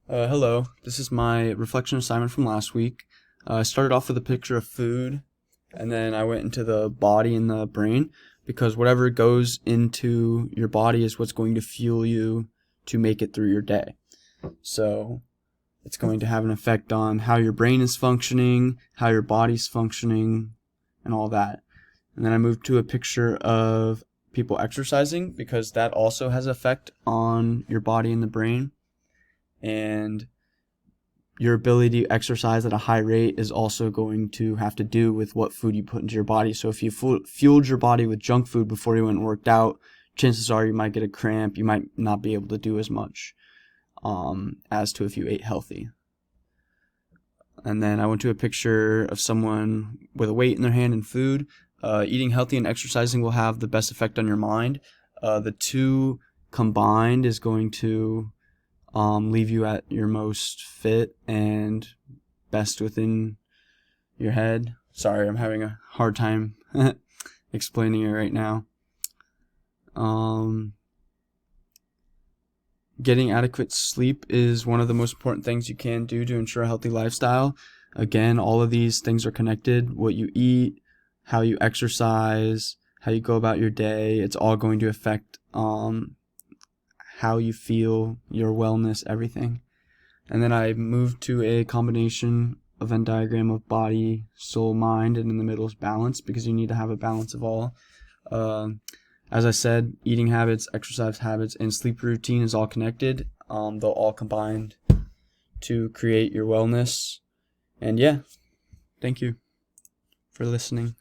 Hello, this is my reflection assignment from last week. I started off with a picture of food, and then I went into the body and the brain, because whatever goes into your body is what's going to fuel you to make it through your day. So it's going to have an effect on how your brain is functioning, how your body's functioning, and all that. And then I moved to a picture of people exercising, because that also has effect on your body and the brain. And your ability to exercise at a high rate is also going to have to do with what food you put into your body. So if you fueled your body with junk food before you went and worked out, chances are you might get a cramp. You might not be able to do as much as to if you ate healthy. And then I went to a picture of someone with a weight in their hand and food. Eating healthy and exercising will have the best effect on your mind. The two combined is going to leave you at your most fit and best within your head. Sorry, I'm having a hard time explaining it right now. Getting adequate sleep is one of the most important things you can do to ensure a healthy lifestyle. Again, all of these things are connected. What you eat, how you exercise, how you go about your day, it's all going to affect how you feel, your wellness, everything. And then I moved to a combination of Venn diagram of body, soul, mind, and in the middle is balance, because you need to have a balance of all. As I said, eating habits, exercise habits, and sleep routine is all connected. They'll all combine to create your wellness. And yeah, thank you for listening.